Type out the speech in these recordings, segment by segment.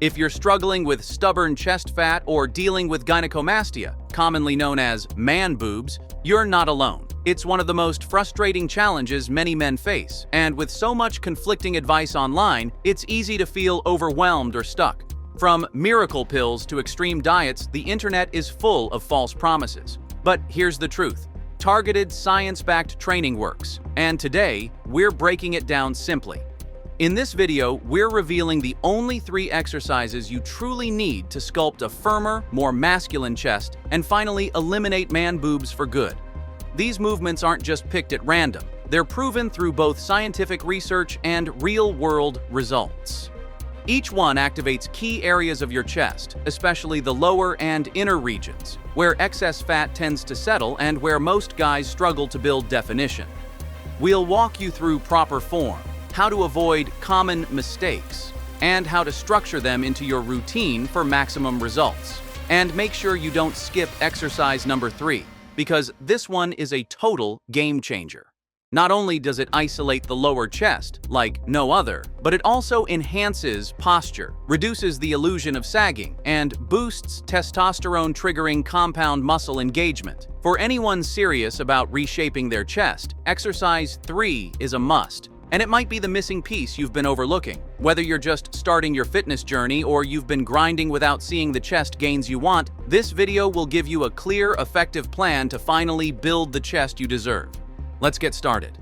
If you're struggling with stubborn chest fat or dealing with gynecomastia, commonly known as man boobs, you're not alone. It's one of the most frustrating challenges many men face, and with so much conflicting advice online, it's easy to feel overwhelmed or stuck. From miracle pills to extreme diets, the internet is full of false promises. But here's the truth. Targeted, science-backed training works, and today, we're breaking it down simply. In this video, we're revealing the only 3 exercises you truly need to sculpt a firmer, more masculine chest and finally eliminate man boobs for good. These movements aren't just picked at random. They're proven through both scientific research and real-world results. Each one activates key areas of your chest, especially the lower and inner regions, where excess fat tends to settle and where most guys struggle to build definition. We'll walk you through proper form, how to avoid common mistakes, and how to structure them into your routine for maximum results. And make sure you don't skip exercise number 3, because this one is a total game changer. Not only does it isolate the lower chest like no other, but it also enhances posture, reduces the illusion of sagging, and boosts testosterone-triggering compound muscle engagement. For anyone serious about reshaping their chest, exercise 3 is a must. And it might be the missing piece you've been overlooking. Whether you're just starting your fitness journey or you've been grinding without seeing the chest gains you want, this video will give you a clear, effective plan to finally build the chest you deserve. Let's get started.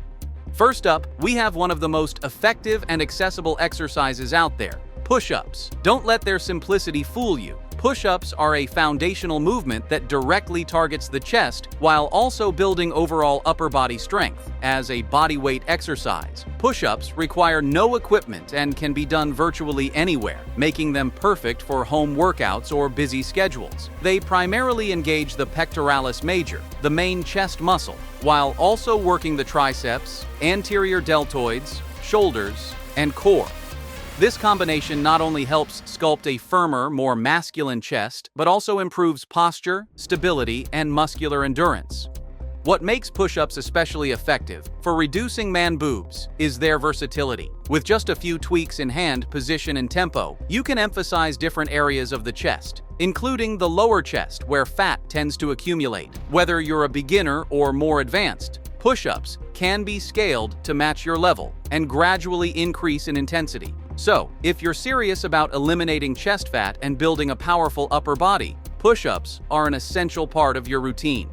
First up, we have one of the most effective and accessible exercises out there, push-ups. Don't let their simplicity fool you. Push-ups are a foundational movement that directly targets the chest while also building overall upper body strength. As a bodyweight exercise, push-ups require no equipment and can be done virtually anywhere, making them perfect for home workouts or busy schedules. They primarily engage the pectoralis major, the main chest muscle, while also working the triceps, anterior deltoids, shoulders, and core. This combination not only helps sculpt a firmer, more masculine chest, but also improves posture, stability, and muscular endurance. What makes push-ups especially effective for reducing man boobs is their versatility. With just a few tweaks in hand, position, and tempo, you can emphasize different areas of the chest, including the lower chest where fat tends to accumulate. Whether you're a beginner or more advanced, push-ups can be scaled to match your level and gradually increase in intensity. So, if you're serious about eliminating chest fat and building a powerful upper body, push-ups are an essential part of your routine.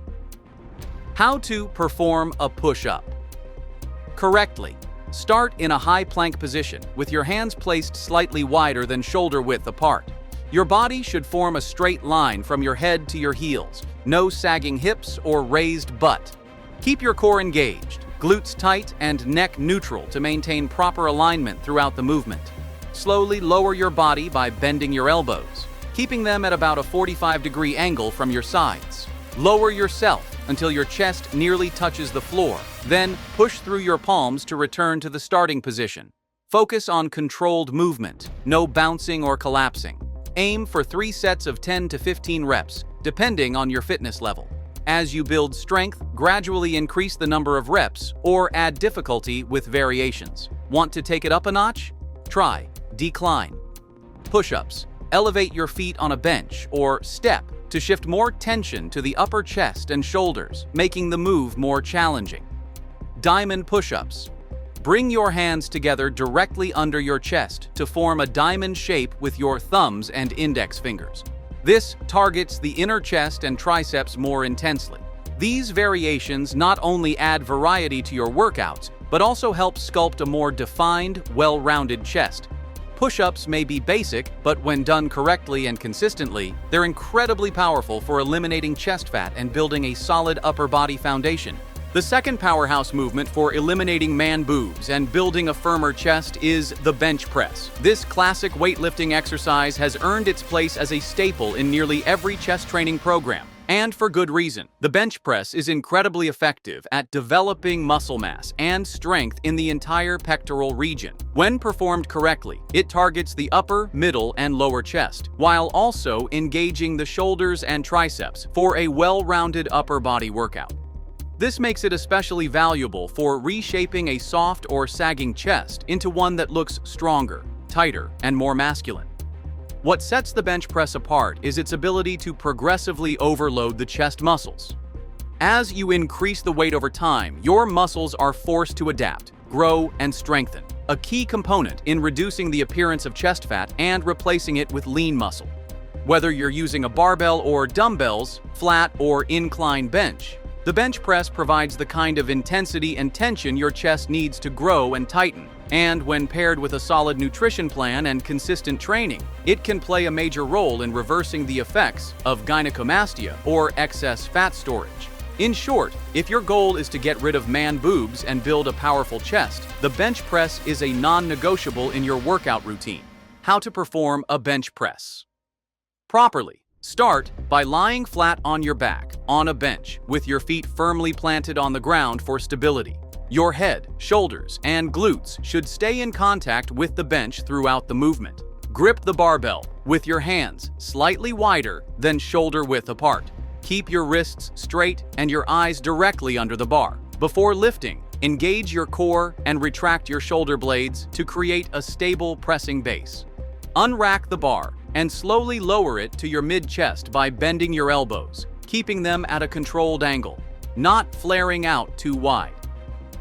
How to perform a push-up correctly. Start in a high plank position with your hands placed slightly wider than shoulder width apart. Your body should form a straight line from your head to your heels, no sagging hips or raised butt. Keep your core engaged, glutes tight, and neck neutral to maintain proper alignment throughout the movement. Slowly lower your body by bending your elbows, keeping them at about a 45-degree angle from your sides. Lower yourself until your chest nearly touches the floor. Then push through your palms to return to the starting position. Focus on controlled movement, no bouncing or collapsing. Aim for 3 sets of 10 to 15 reps, depending on your fitness level. As you build strength, gradually increase the number of reps or add difficulty with variations. Want to take it up a notch? Try decline. Push-ups. Elevate your feet on a bench or step to shift more tension to the upper chest and shoulders, making the move more challenging. Diamond push-ups. Bring your hands together directly under your chest to form a diamond shape with your thumbs and index fingers. This targets the inner chest and triceps more intensely. These variations not only add variety to your workouts, but also help sculpt a more defined, well-rounded chest. Push-ups may be basic, but when done correctly and consistently, they're incredibly powerful for eliminating chest fat and building a solid upper body foundation. The second powerhouse movement for eliminating man boobs and building a firmer chest is the bench press. This classic weightlifting exercise has earned its place as a staple in nearly every chest training program. And for good reason. The bench press is incredibly effective at developing muscle mass and strength in the entire pectoral region. When performed correctly, it targets the upper, middle, and lower chest, while also engaging the shoulders and triceps for a well-rounded upper body workout. This makes it especially valuable for reshaping a soft or sagging chest into one that looks stronger, tighter, and more masculine. What sets the bench press apart is its ability to progressively overload the chest muscles. As you increase the weight over time, your muscles are forced to adapt, grow, and strengthen, a key component in reducing the appearance of chest fat and replacing it with lean muscle. Whether you're using a barbell or dumbbells, flat or incline bench, the bench press provides the kind of intensity and tension your chest needs to grow and tighten. And when paired with a solid nutrition plan and consistent training, it can play a major role in reversing the effects of gynecomastia or excess fat storage. In short, if your goal is to get rid of man boobs and build a powerful chest, the bench press is a non-negotiable in your workout routine. How to perform a bench press properly. Start by lying flat on your back on a bench with your feet firmly planted on the ground for stability. Your head, shoulders, and glutes should stay in contact with the bench throughout the movement. Grip the barbell with your hands slightly wider than shoulder width apart. Keep your wrists straight and your eyes directly under the bar. Before lifting, engage your core and retract your shoulder blades to create a stable pressing base. Unrack the bar and slowly lower it to your mid-chest by bending your elbows, keeping them at a controlled angle, not flaring out too wide.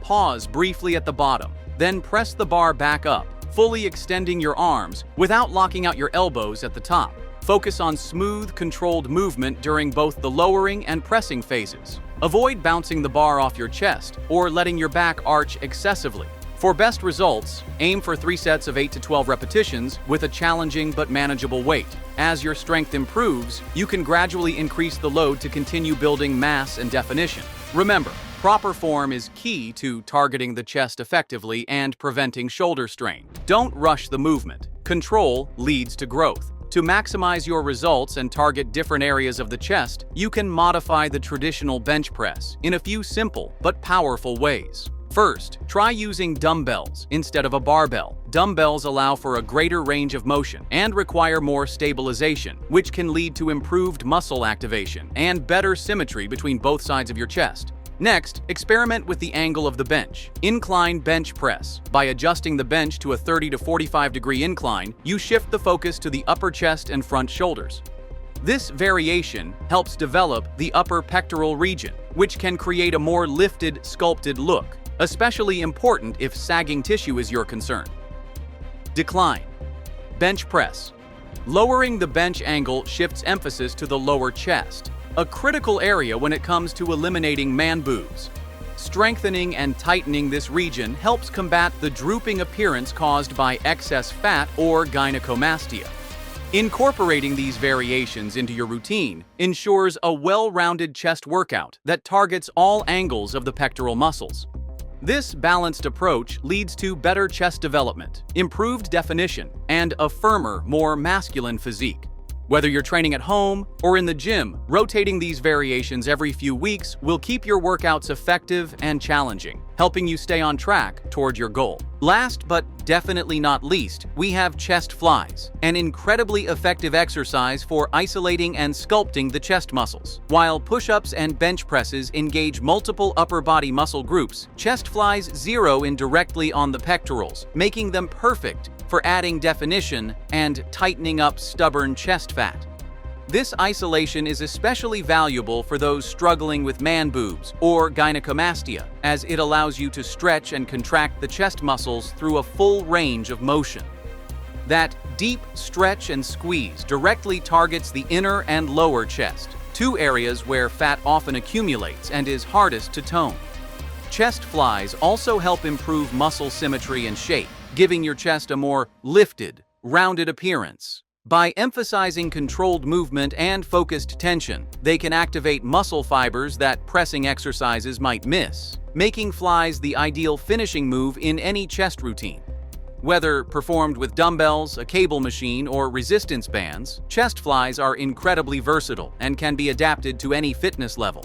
Pause briefly at the bottom, then press the bar back up, fully extending your arms without locking out your elbows at the top. Focus on smooth, controlled movement during both the lowering and pressing phases. Avoid bouncing the bar off your chest or letting your back arch excessively. For best results, aim for 3 sets of 8 to 12 repetitions with a challenging but manageable weight. As your strength improves, you can gradually increase the load to continue building mass and definition. Remember, proper form is key to targeting the chest effectively and preventing shoulder strain. Don't rush the movement. Control leads to growth. To maximize your results and target different areas of the chest, you can modify the traditional bench press in a few simple but powerful ways. First, try using dumbbells instead of a barbell. Dumbbells allow for a greater range of motion and require more stabilization, which can lead to improved muscle activation and better symmetry between both sides of your chest. Next, experiment with the angle of the bench. Incline bench press. By adjusting the bench to a 30 to 45 degree incline, you shift the focus to the upper chest and front shoulders. This variation helps develop the upper pectoral region, which can create a more lifted, sculpted look, especially important if sagging tissue is your concern. Decline bench press. Lowering the bench angle shifts emphasis to the lower chest, a critical area when it comes to eliminating man boobs. Strengthening and tightening this region helps combat the drooping appearance caused by excess fat or gynecomastia. Incorporating these variations into your routine ensures a well-rounded chest workout that targets all angles of the pectoral muscles. This balanced approach leads to better chest development, improved definition, and a firmer, more masculine physique. Whether you're training at home or in the gym, rotating these variations every few weeks will keep your workouts effective and challenging, helping you stay on track toward your goal. Last but definitely not least, we have chest flies, an incredibly effective exercise for isolating and sculpting the chest muscles. While push-ups and bench presses engage multiple upper body muscle groups, chest flies zero in directly on the pectorals, making them perfect for adding definition and tightening up stubborn chest fat. This isolation is especially valuable for those struggling with man boobs or gynecomastia, as it allows you to stretch and contract the chest muscles through a full range of motion. That deep stretch and squeeze directly targets the inner and lower chest, two areas where fat often accumulates and is hardest to tone. Chest flies also help improve muscle symmetry and shape, giving your chest a more lifted, rounded appearance. By emphasizing controlled movement and focused tension, they can activate muscle fibers that pressing exercises might miss, making flies the ideal finishing move in any chest routine. Whether performed with dumbbells, a cable machine, or resistance bands, chest flies are incredibly versatile and can be adapted to any fitness level.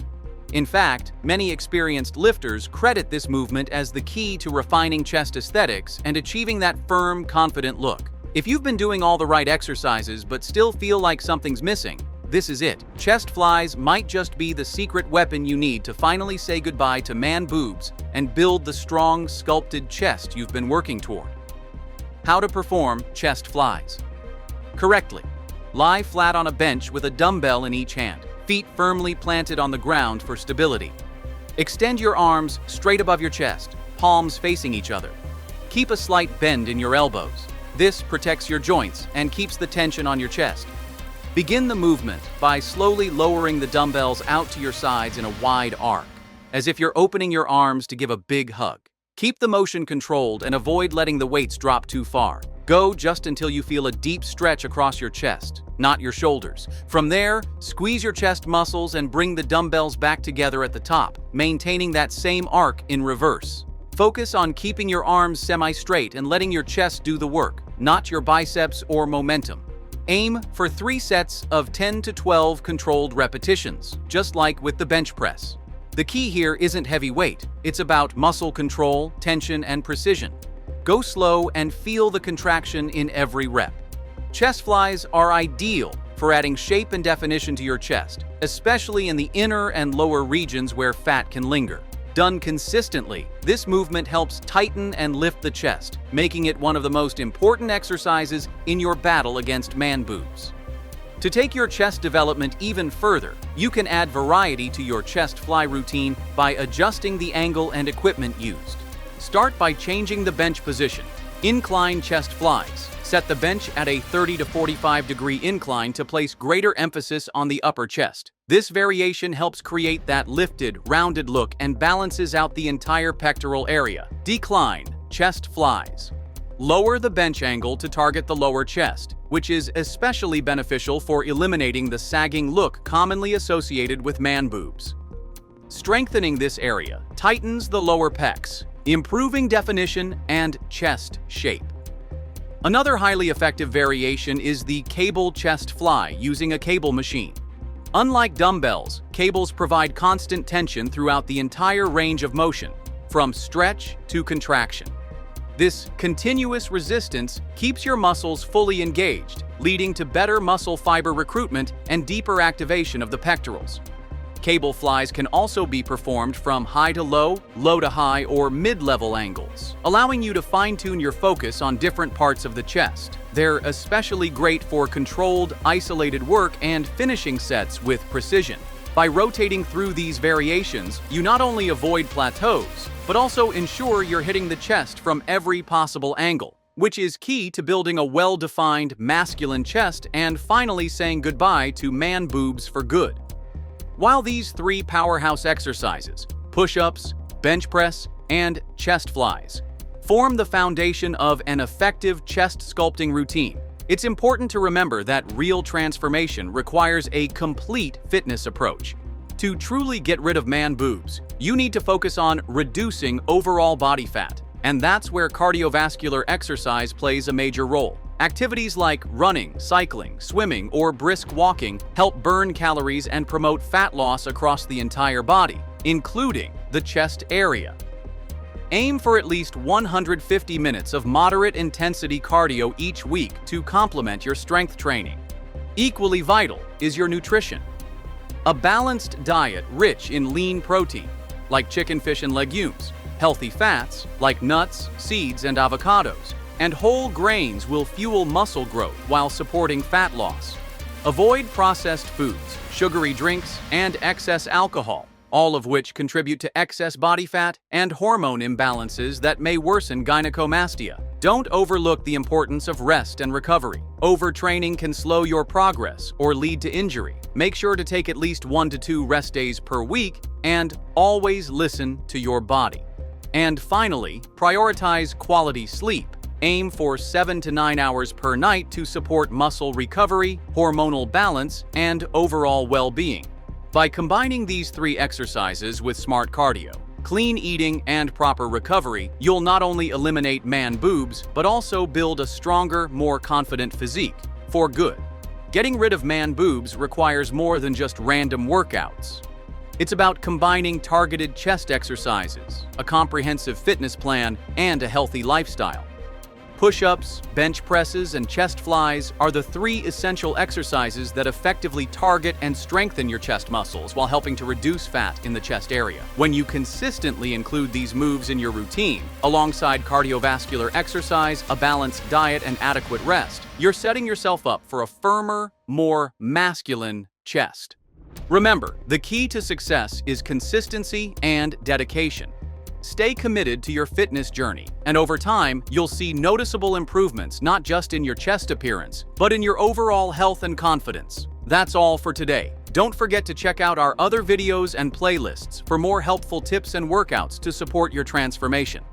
In fact, many experienced lifters credit this movement as the key to refining chest aesthetics and achieving that firm, confident look. If you've been doing all the right exercises but still feel like something's missing, this is it. Chest flies might just be the secret weapon you need to finally say goodbye to man boobs and build the strong, sculpted chest you've been working toward. How to perform chest flies. correctly. Lie flat on a bench with a dumbbell in each hand, feet firmly planted on the ground for stability. Extend your arms straight above your chest, palms facing each other. Keep a slight bend in your elbows. This protects your joints and keeps the tension on your chest. Begin the movement by slowly lowering the dumbbells out to your sides in a wide arc, as if you're opening your arms to give a big hug. Keep the motion controlled and avoid letting the weights drop too far. Go just until you feel a deep stretch across your chest, not your shoulders. From there, squeeze your chest muscles and bring the dumbbells back together at the top, maintaining that same arc in reverse. Focus on keeping your arms semi-straight and letting your chest do the work, not your biceps or momentum. Aim for 3 sets of 10 to 12 controlled repetitions, just like with the bench press. The key here isn't heavy weight, it's about muscle control, tension, and precision. Go slow and feel the contraction in every rep. Chest flies are ideal for adding shape and definition to your chest, especially in the inner and lower regions where fat can linger. Done consistently, this movement helps tighten and lift the chest, making it one of the most important exercises in your battle against man boobs. To take your chest development even further, you can add variety to your chest fly routine by adjusting the angle and equipment used. Start by changing the bench position. Incline chest flies. Set the bench at a 30 to 45 degree incline to place greater emphasis on the upper chest. This variation helps create that lifted, rounded look and balances out the entire pectoral area. Decline chest flies. Lower the bench angle to target the lower chest, which is especially beneficial for eliminating the sagging look commonly associated with man boobs. Strengthening this area tightens the lower pecs, improving definition and chest shape. Another highly effective variation is the cable chest fly using a cable machine. Unlike dumbbells, cables provide constant tension throughout the entire range of motion, from stretch to contraction. This continuous resistance keeps your muscles fully engaged, leading to better muscle fiber recruitment and deeper activation of the pectorals. Cable flies can also be performed from high to low, low to high, or mid-level angles, allowing you to fine-tune your focus on different parts of the chest. They're especially great for controlled, isolated work and finishing sets with precision. By rotating through these variations, you not only avoid plateaus, but also ensure you're hitting the chest from every possible angle, which is key to building a well-defined, masculine chest and finally saying goodbye to man boobs for good. While these 3 powerhouse exercises, push-ups, bench press, and chest flies, form the foundation of an effective chest sculpting routine, it's important to remember that real transformation requires a complete fitness approach. To truly get rid of man boobs, you need to focus on reducing overall body fat, and that's where cardiovascular exercise plays a major role. Activities like running, cycling, swimming, or brisk walking help burn calories and promote fat loss across the entire body, including the chest area. Aim for at least 150 minutes of moderate intensity cardio each week to complement your strength training. Equally vital is your nutrition. A balanced diet rich in lean protein, like chicken, fish, and legumes, healthy fats, like nuts, seeds, and avocados, and whole grains will fuel muscle growth while supporting fat loss. Avoid processed foods, sugary drinks, and excess alcohol, all of which contribute to excess body fat and hormone imbalances that may worsen gynecomastia. Don't overlook the importance of rest and recovery. Overtraining can slow your progress or lead to injury. Make sure to take at least 1 to 2 rest days per week and always listen to your body. And finally, prioritize quality sleep. Aim for 7 to 9 hours per night to support muscle recovery, hormonal balance, and overall well-being. By combining these 3 exercises with smart cardio, clean eating, and proper recovery, you'll not only eliminate man boobs, but also build a stronger, more confident physique for good. Getting rid of man boobs requires more than just random workouts. It's about combining targeted chest exercises, a comprehensive fitness plan, and a healthy lifestyle. Push-ups, bench presses, and chest flies are the three essential exercises that effectively target and strengthen your chest muscles while helping to reduce fat in the chest area. When you consistently include these moves in your routine, alongside cardiovascular exercise, a balanced diet, and adequate rest, you're setting yourself up for a firmer, more masculine chest. Remember, the key to success is consistency and dedication. Stay committed to your fitness journey, and over time, you'll see noticeable improvements not just in your chest appearance, but in your overall health and confidence. That's all for today. Don't forget to check out our other videos and playlists for more helpful tips and workouts to support your transformation.